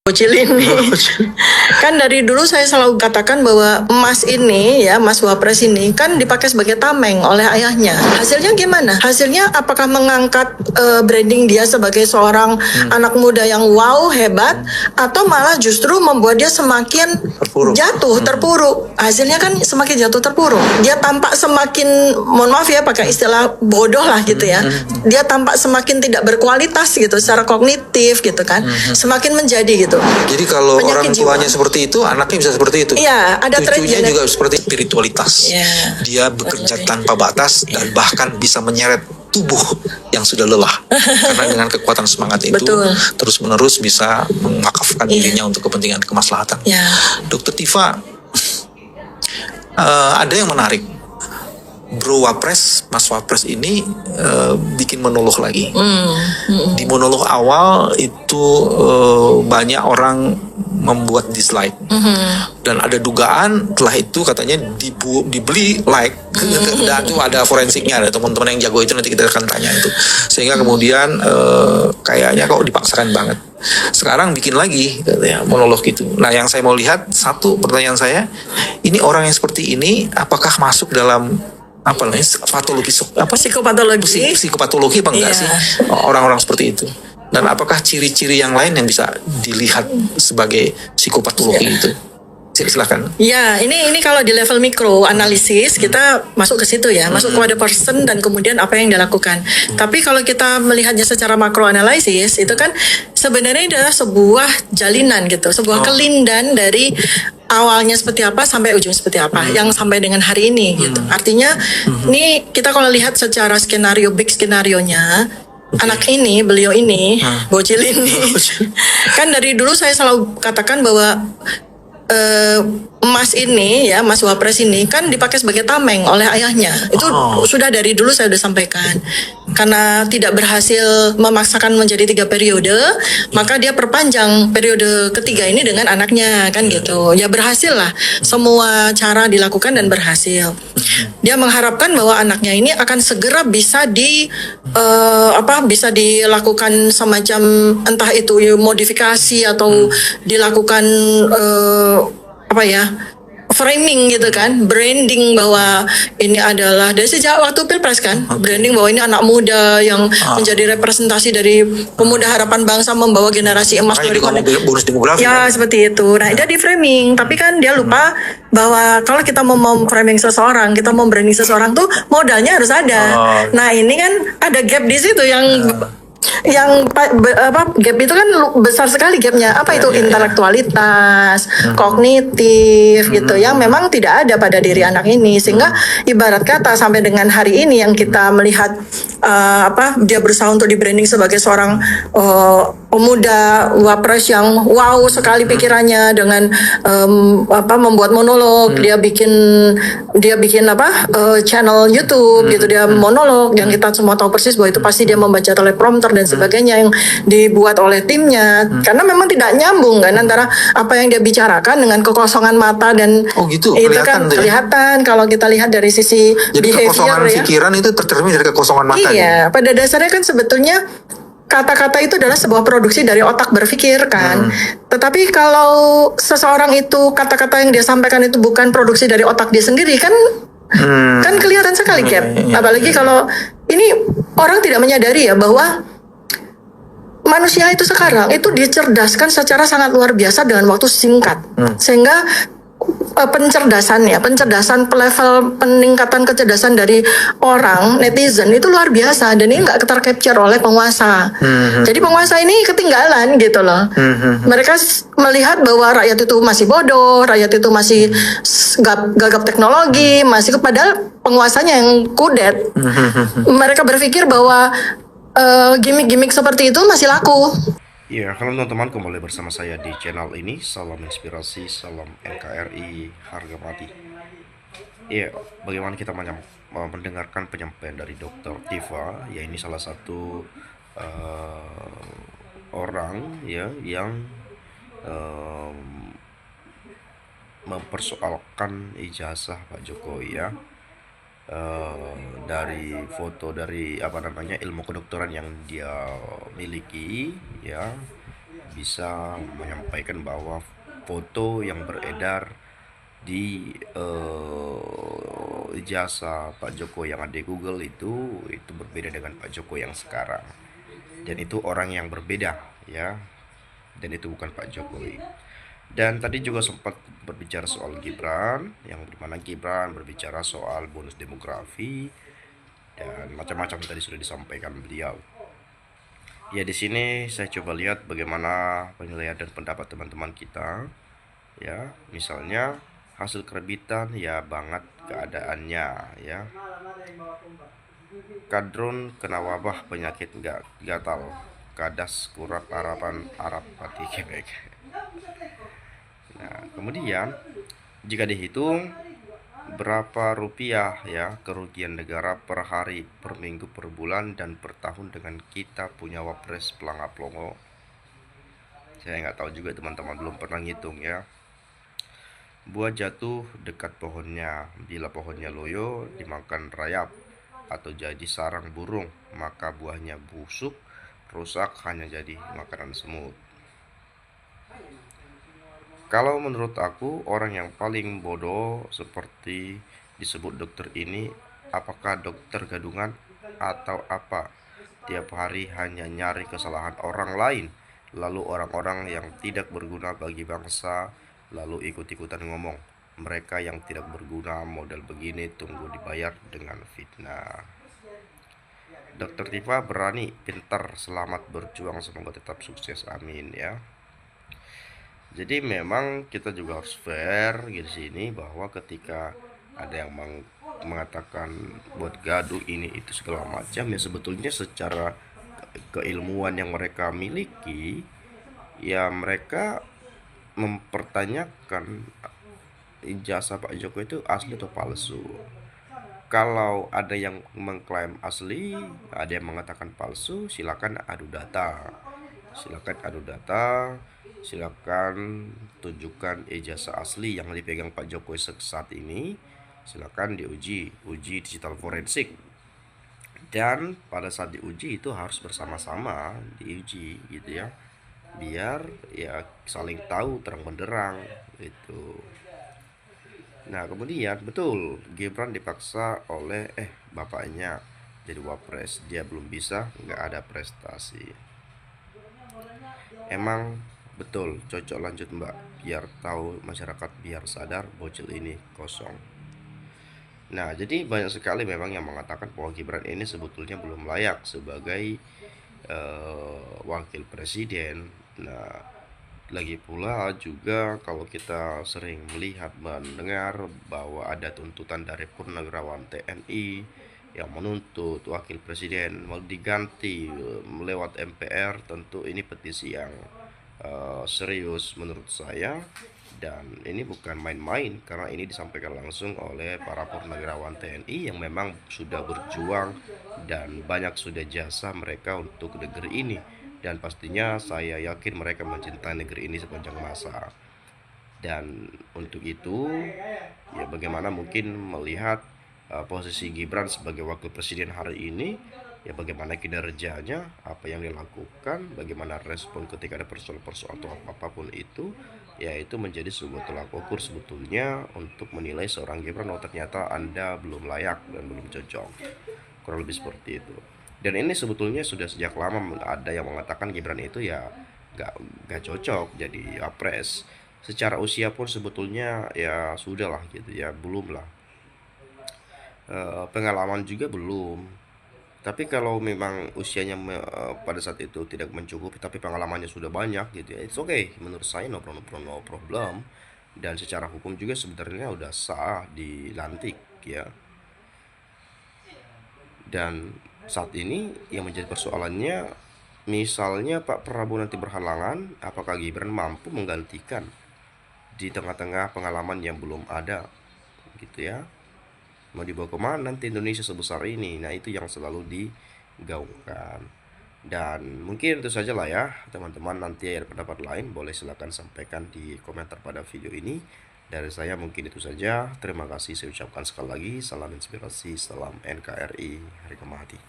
Bocilin nih. Kan dari dulu saya selalu katakan bahwa emas ini ya, emas Wapres ini kan dipakai sebagai tameng oleh ayahnya. Hasilnya gimana? Hasilnya apakah mengangkat branding dia sebagai seorang anak muda yang wow, hebat, atau malah justru membuat dia semakin terpuruk. Hasilnya kan semakin jatuh terpuruk. Dia tampak semakin, mohon maaf ya pakai istilah bodoh lah gitu ya. Dia tampak semakin tidak berkualitas gitu secara kognitif gitu kan. Semakin menjadi gitu. Jadi kalau Penyakit orang tuanya seperti itu, anaknya bisa seperti itu. Iya, ada tren Cucunya juga seperti spiritualitas. Dia bekerja tanpa batas dan bahkan bisa menyeret tubuh yang sudah lelah. Karena dengan kekuatan semangat itu terus-menerus bisa mewakafkan dirinya untuk kepentingan kemaslahatan. Dokter Tifa, ada yang menarik. Bro Wapres, Mas Wapres ini bikin monolog lagi. Di monolog awal itu banyak orang membuat dislike. Dan ada dugaan setelah itu katanya dibeli like. Dan itu ada forensiknya, ada teman-teman yang jago itu, nanti kita akan tanya itu. Sehingga kemudian kayaknya kok dipaksakan banget. Sekarang bikin lagi katanya monolog gitu. Nah, yang saya mau lihat, satu pertanyaan saya, ini orang yang seperti ini apakah masuk dalam apa namanya psikopatologi apa enggak sih orang-orang seperti itu, dan apakah ciri-ciri yang lain yang bisa dilihat sebagai psikopatologi itu? Silakan. Ya, ini kalau di level mikro analisis kita masuk ke situ ya, masuk kepada person dan kemudian apa yang dilakukan. Tapi kalau kita melihatnya secara makro analisis itu kan sebenarnya adalah sebuah jalinan gitu, sebuah kelindan dari awalnya seperti apa sampai ujung seperti apa yang sampai dengan hari ini gitu. Artinya ini kita kalau lihat secara skenario, big skenarionya, anak ini, beliau ini, Bocilin ini, kan dari dulu saya selalu katakan bahwa emas ini ya, emas Wapres ini kan dipakai sebagai tameng oleh ayahnya. Itu sudah dari dulu saya sudah sampaikan. Karena tidak berhasil memaksakan menjadi 3 periode, maka dia perpanjang periode ketiga ini dengan anaknya kan gitu. Ya berhasil lah, semua cara dilakukan dan berhasil. Dia mengharapkan bahwa anaknya ini akan segera bisa bisa dilakukan semacam entah itu modifikasi atau dilakukan framing gitu kan, branding bahwa ini adalah dari sejak waktu Pilpres kan, branding bahwa ini anak muda yang menjadi representasi dari pemuda harapan bangsa membawa generasi emas dari bonus demografi. Ya seperti itu. Nah dia di framing, tapi kan dia lupa bahwa kalau kita mau framing seseorang, kita mau branding seseorang tuh modalnya harus ada. Nah ini kan ada gap di situ yang gap itu kan besar sekali gapnya. Apa itu intelektualitas, kognitif gitu yang memang tidak ada pada diri anak ini, sehingga ibarat kata sampai dengan hari ini yang kita melihat dia berusaha untuk di branding sebagai seorang pemuda Wapres yang wow sekali pikirannya dengan membuat monolog, dia bikin channel YouTube gitu, dia monolog yang kita semua tahu persis bahwa itu pasti dia membaca teleprompter dan sebagainya yang dibuat oleh timnya, karena memang tidak nyambung kan antara apa yang dia bicarakan dengan kekosongan mata dan gitu, itu kan kelihatan kalau kita lihat dari sisi jadi behavior kekosongan pikiran itu tercermin dari kekosongan mata. Iya, pada dasarnya kan sebetulnya kata-kata itu adalah sebuah produksi dari otak berpikir kan. Tetapi kalau seseorang itu kata-kata yang dia sampaikan itu bukan produksi dari otak dia sendiri kan kan kelihatan sekali gap. Apalagi kalau ini orang tidak menyadari ya bahwa manusia itu sekarang itu dicerdaskan secara sangat luar biasa dengan waktu singkat, sehingga pencerdasan level peningkatan kecerdasan dari orang netizen itu luar biasa, dan ini nggak tercapture oleh penguasa. Jadi penguasa ini ketinggalan gitu loh. Mereka melihat bahwa rakyat itu masih bodoh, rakyat itu masih gagap teknologi, masih kepada penguasanya yang kudet. Mereka berpikir bahwa gimmick-gimmick seperti itu masih laku. Ya, halo teman-teman, kembali bersama saya di channel ini. Salam inspirasi, salam NKRI, harga mati. Ya, bagaimana kita mendengarkan penyampaian dari Dokter Tifa, ya ini salah satu orang ya yang mempersoalkan ijazah Pak Jokowi ya. Dari foto dari ilmu kedokteran yang dia miliki ya, bisa menyampaikan bahwa foto yang beredar di ijazah Pak Joko yang ada di Google itu berbeda dengan Pak Joko yang sekarang, dan itu orang yang berbeda ya, dan itu bukan Pak Jokowi. Dan tadi juga sempat berbicara soal Gibran, yang dimana Gibran berbicara soal bonus demografi dan macam-macam tadi sudah disampaikan beliau. Ya, di sini saya coba lihat bagaimana penilaian dan pendapat teman-teman kita. Ya, misalnya hasil kerbitan ya banget keadaannya ya. Kadrun kena wabah penyakit gatal, kadas kurap harapan Arab mati kebek. Nah, kemudian jika dihitung berapa rupiah ya kerugian negara per hari, per minggu, per bulan, dan per tahun dengan kita punya wapres pelangap longo. Saya nggak tahu juga, teman-teman belum pernah ngitung ya. Buah jatuh dekat pohonnya, bila pohonnya loyo dimakan rayap atau jadi sarang burung, maka buahnya busuk, rusak, hanya jadi makanan semut. Kalau menurut aku, orang yang paling bodoh seperti disebut dokter ini, apakah dokter gadungan atau apa? Tiap hari hanya nyari kesalahan orang lain, lalu orang-orang yang tidak berguna bagi bangsa, lalu ikut-ikutan ngomong. Mereka yang tidak berguna model begini tunggu dibayar dengan fitnah. Dokter Tifa berani, pintar, selamat berjuang, semoga tetap sukses, amin ya. Jadi memang kita juga harus fair di sini, bahwa ketika ada yang mengatakan buat gaduh ini itu segala macam, ya sebetulnya secara keilmuan yang mereka miliki, ya mereka mempertanyakan ijazah Pak Jokowi itu asli atau palsu. Kalau ada yang mengklaim asli, ada yang mengatakan palsu, silakan adu data. Silakan tunjukkan ijazah asli yang dipegang Pak Jokowi saat ini. Silakan uji digital forensik. Dan pada saat diuji itu harus bersama-sama diuji gitu ya, biar ya saling tahu terang benderang gitu. Nah, kemudian betul Gibran dipaksa oleh bapaknya jadi wapres, dia belum bisa, nggak ada prestasi. Emang betul cocok, lanjut Mbak, biar tahu masyarakat, biar sadar bocil ini kosong. Nah, jadi banyak sekali memang yang mengatakan bahwa Gibran ini sebetulnya belum layak sebagai wakil presiden. Nah, lagi pula juga kalau kita sering melihat mendengar bahwa ada tuntutan dari purnawirawan TNI yang menuntut wakil presiden mau diganti lewat MPR, tentu ini petisi yang serius menurut saya, dan ini bukan main-main karena ini disampaikan langsung oleh para purnawirawan TNI yang memang sudah berjuang dan banyak sudah jasa mereka untuk negeri ini, dan pastinya saya yakin mereka mencintai negeri ini sepanjang masa. Dan untuk itu ya bagaimana mungkin melihat posisi Gibran sebagai wakil presiden hari ini, ya bagaimana kinerjanya, apa yang dilakukan, bagaimana respon ketika ada persoalan-persoalan atau apapun itu, ya itu menjadi sebuah tolak ukur sebetulnya untuk menilai seorang Gibran, oh ternyata Anda belum layak dan belum cocok, kurang lebih seperti itu. Dan ini sebetulnya sudah sejak lama ada yang mengatakan Gibran itu ya gak cocok jadi wapres. Secara usia pun sebetulnya ya sudah lah gitu ya, belum lah. Pengalaman juga belum. Tapi kalau memang usianya pada saat itu tidak mencukupi tapi pengalamannya sudah banyak gitu ya, it's okay menurut saya, no problem. Dan secara hukum juga sebenarnya udah sah dilantik ya. Dan saat ini yang menjadi persoalannya, misalnya Pak Prabowo nanti berhalangan, apakah Gibran mampu menggantikan di tengah-tengah pengalaman yang belum ada gitu ya. Mau dibawa kemana nanti Indonesia sebesar ini? Nah, itu yang selalu digaungkan. Dan mungkin itu saja lah ya teman-teman, nanti ada pendapat lain boleh silakan sampaikan di komentar pada video ini. Dari saya mungkin itu saja. Terima kasih saya ucapkan sekali lagi. Salam inspirasi, salam NKRI, Harga Mati.